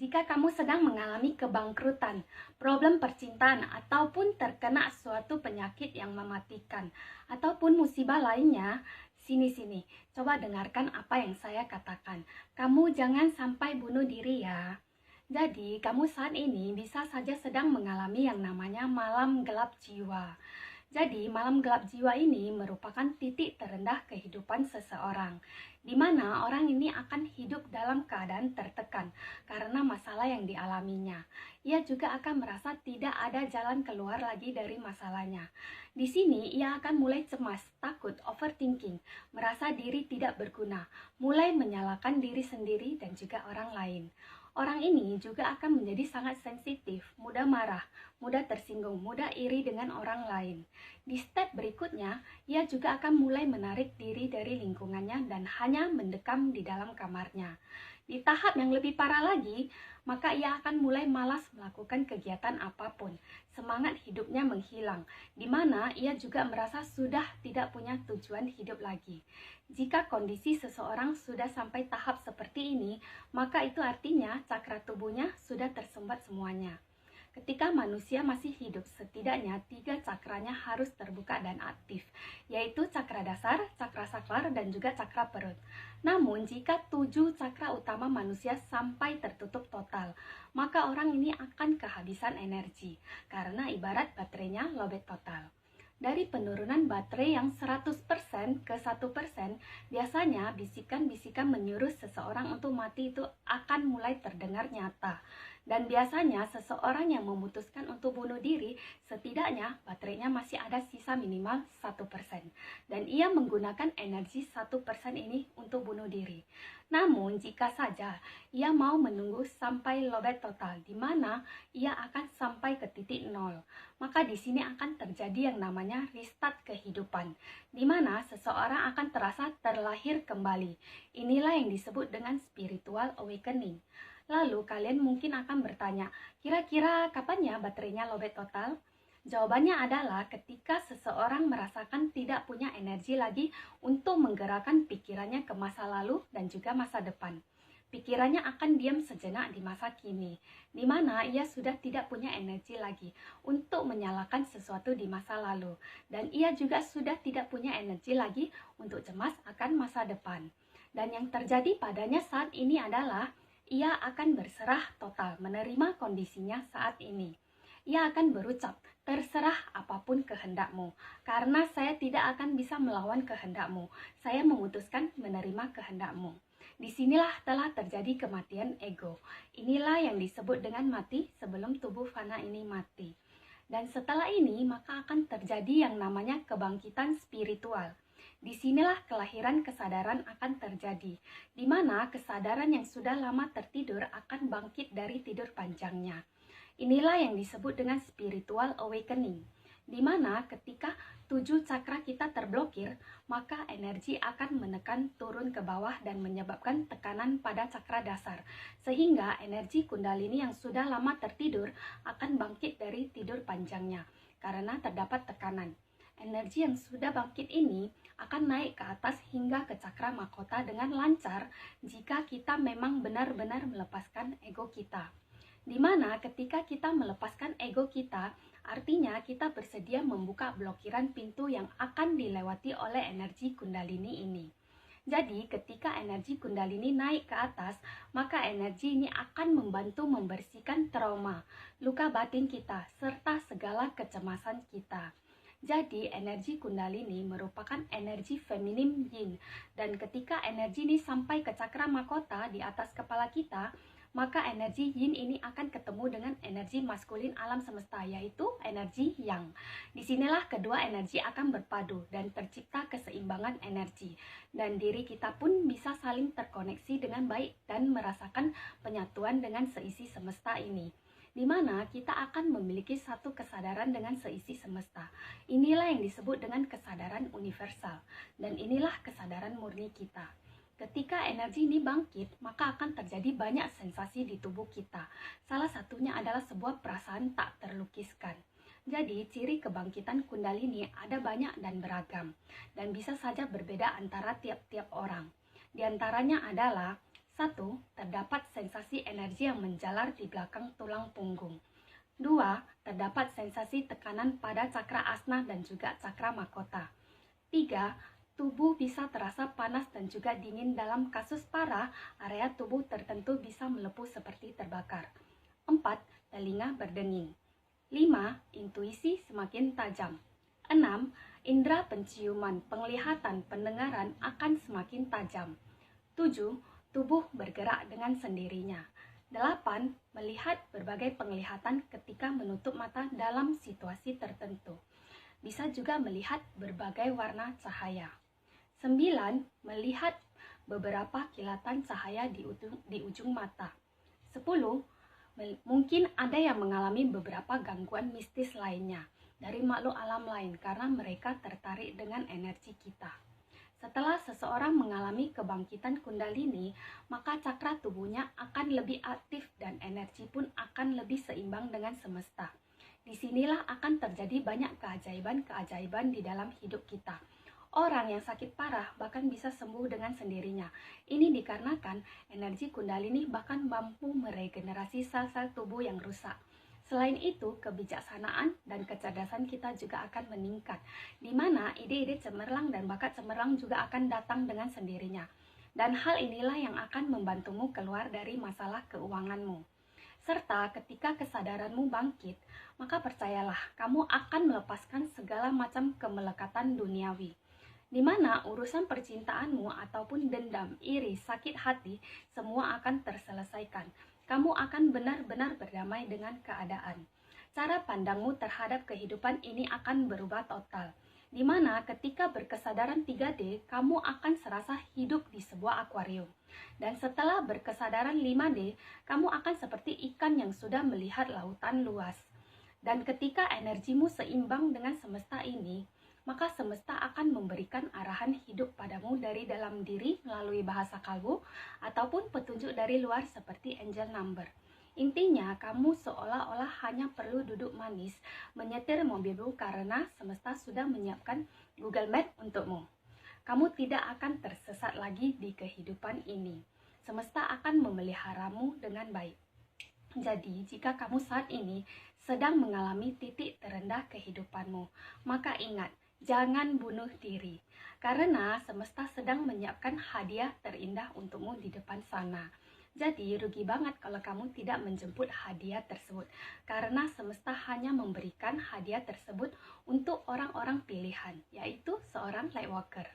Jika kamu sedang mengalami kebangkrutan, problem percintaan, ataupun terkena suatu penyakit yang mematikan, ataupun musibah lainnya, sini-sini, coba dengarkan apa yang saya katakan. Kamu jangan sampai bunuh diri ya. Jadi, kamu saat ini bisa saja sedang mengalami yang namanya malam gelap jiwa. Jadi, malam gelap jiwa ini merupakan titik terendah kehidupan seseorang, di mana orang ini akan hidup dalam keadaan tertekan karena masalah yang dialaminya. Ia juga akan merasa tidak ada jalan keluar lagi dari masalahnya. Di sini, ia akan mulai cemas, takut, overthinking, merasa diri tidak berguna, mulai menyalahkan diri sendiri dan juga orang lain. Orang ini juga akan menjadi sangat sensitif, mudah marah, mudah tersinggung, mudah iri dengan orang lain. Di step berikutnya, ia juga akan mulai menarik diri dari lingkungannya dan hanya mendekam di dalam kamarnya. Di tahap yang lebih parah lagi, maka ia akan mulai malas melakukan kegiatan apapun. Semangat hidupnya menghilang, di mana ia juga merasa sudah tidak punya tujuan hidup lagi. Jika kondisi seseorang sudah sampai tahap seperti ini, maka itu artinya cakra tubuhnya sudah tersumbat semuanya. Ketika manusia masih hidup, setidaknya 3 cakranya harus terbuka dan aktif, yaitu cakra dasar, cakra saklar, dan juga cakra perut. Namun, jika 7 cakra utama manusia sampai tertutup total, maka orang ini akan kehabisan energi, karena ibarat baterainya lowbat total. Dari penurunan baterai yang 100% ke 1%, biasanya bisikan-bisikan menyuruh seseorang untuk mati itu akan mulai terdengar nyata. Dan biasanya seseorang yang memutuskan untuk bunuh diri, setidaknya baterainya masih ada sisa minimal 1%. Dan ia menggunakan energi 1% ini untuk bunuh diri. Namun, jika saja ia mau menunggu sampai lowbat total, di mana ia akan sampai ke titik nol, maka di sini akan terjadi yang namanya restart kehidupan, di mana seseorang akan terasa terlahir kembali. Inilah yang disebut dengan spiritual awakening. Lalu kalian mungkin akan bertanya, kira-kira kapan ya baterainya lowbat total? Jawabannya adalah ketika seseorang merasakan tidak punya energi lagi untuk menggerakkan pikirannya ke masa lalu dan juga masa depan. Pikirannya akan diam sejenak di masa kini, di mana ia sudah tidak punya energi lagi untuk menyalakan sesuatu di masa lalu, dan ia juga sudah tidak punya energi lagi untuk cemas akan masa depan. Dan yang terjadi padanya saat ini adalah ia akan berserah total menerima kondisinya saat ini. Ia akan berucap, terserah apapun kehendakmu, karena saya tidak akan bisa melawan kehendakmu. Saya memutuskan menerima kehendakmu. Disinilah telah terjadi kematian ego. Inilah yang disebut dengan mati sebelum tubuh fana ini mati. Dan setelah ini, maka akan terjadi yang namanya kebangkitan spiritual. Disinilah kelahiran kesadaran akan terjadi, di mana kesadaran yang sudah lama tertidur akan bangkit dari tidur panjangnya. Inilah yang disebut dengan spiritual awakening, di mana ketika 7 cakra kita terblokir, maka energi akan menekan turun ke bawah dan menyebabkan tekanan pada cakra dasar, sehingga energi kundalini yang sudah lama tertidur akan bangkit dari tidur panjangnya, karena terdapat tekanan. Energi yang sudah bangkit ini akan naik ke atas hingga ke cakra mahkota dengan lancar jika kita memang benar-benar melepaskan ego kita. Di mana ketika kita melepaskan ego kita, artinya kita bersedia membuka blokiran pintu yang akan dilewati oleh energi kundalini ini. Jadi ketika energi kundalini naik ke atas, maka energi ini akan membantu membersihkan trauma, luka batin kita, serta segala kecemasan kita. Jadi energi kundalini merupakan energi feminim yin, dan ketika energi ini sampai ke cakra mahkota di atas kepala kita, maka energi yin ini akan ketemu dengan energi maskulin alam semesta, yaitu energi yang. Disinilah kedua energi akan berpadu dan tercipta keseimbangan energi, dan diri kita pun bisa saling terkoneksi dengan baik dan merasakan penyatuan dengan seisi semesta ini, di mana kita akan memiliki satu kesadaran dengan seisi semesta. Inilah yang disebut dengan kesadaran universal, dan inilah kesadaran murni kita. Ketika energi ini bangkit, maka akan terjadi banyak sensasi di tubuh kita. Salah satunya adalah sebuah perasaan tak terlukiskan. Jadi, ciri kebangkitan kundalini ada banyak dan beragam, dan bisa saja berbeda antara tiap-tiap orang. Di antaranya adalah 1. 1. Terdapat sensasi energi yang menjalar di belakang tulang punggung. 2. Terdapat sensasi tekanan pada cakra asna dan juga cakra mahkota. 3. Tubuh bisa terasa panas dan juga dingin. Dalam kasus parah, area tubuh tertentu bisa melepuh seperti terbakar. 4. Telinga berdenging. 5. Intuisi semakin tajam. 6. Indera penciuman, penglihatan, pendengaran akan semakin tajam. 7. Tubuh bergerak dengan sendirinya. 8. Melihat berbagai penglihatan ketika menutup mata dalam situasi tertentu. Bisa juga melihat berbagai warna cahaya. 9. Melihat beberapa kilatan cahaya di ujung mata. 10. Mungkin ada yang mengalami beberapa gangguan mistis lainnya dari makhluk alam lain karena mereka tertarik dengan energi kita. Setelah seseorang mengalami kebangkitan kundalini, maka cakra tubuhnya akan lebih aktif dan energi pun akan lebih seimbang dengan semesta. Disinilah akan terjadi banyak keajaiban-keajaiban di dalam hidup kita. Orang yang sakit parah bahkan bisa sembuh dengan sendirinya. Ini dikarenakan energi kundalini bahkan mampu meregenerasi sel-sel tubuh yang rusak. Selain itu, kebijaksanaan dan kecerdasan kita juga akan meningkat, di mana ide-ide cemerlang dan bakat cemerlang juga akan datang dengan sendirinya. Dan hal inilah yang akan membantumu keluar dari masalah keuanganmu. Serta ketika kesadaranmu bangkit, maka percayalah, kamu akan melepaskan segala macam kemelekatan duniawi. Di mana urusan percintaanmu ataupun dendam, iri, sakit hati, semua akan terselesaikan. Kamu akan benar-benar berdamai dengan keadaan. Cara pandangmu terhadap kehidupan ini akan berubah total. Di mana ketika berkesadaran 3D, kamu akan serasa hidup di sebuah akuarium. Dan setelah berkesadaran 5D, kamu akan seperti ikan yang sudah melihat lautan luas. Dan ketika energimu seimbang dengan semesta ini, maka semesta akan memberikan arahan hidup padamu dari dalam diri melalui bahasa kalbu ataupun petunjuk dari luar seperti angel number. Intinya, kamu seolah-olah hanya perlu duduk manis menyetir mobilmu karena semesta sudah menyiapkan Google Map untukmu. Kamu tidak akan tersesat lagi di kehidupan ini. Semesta akan memeliharamu dengan baik. Jadi, jika kamu saat ini sedang mengalami titik terendah kehidupanmu, maka ingat, jangan bunuh diri, karena semesta sedang menyiapkan hadiah terindah untukmu di depan sana. Jadi rugi banget kalau kamu tidak menjemput hadiah tersebut, karena semesta hanya memberikan hadiah tersebut untuk orang-orang pilihan, yaitu seorang Lightworker.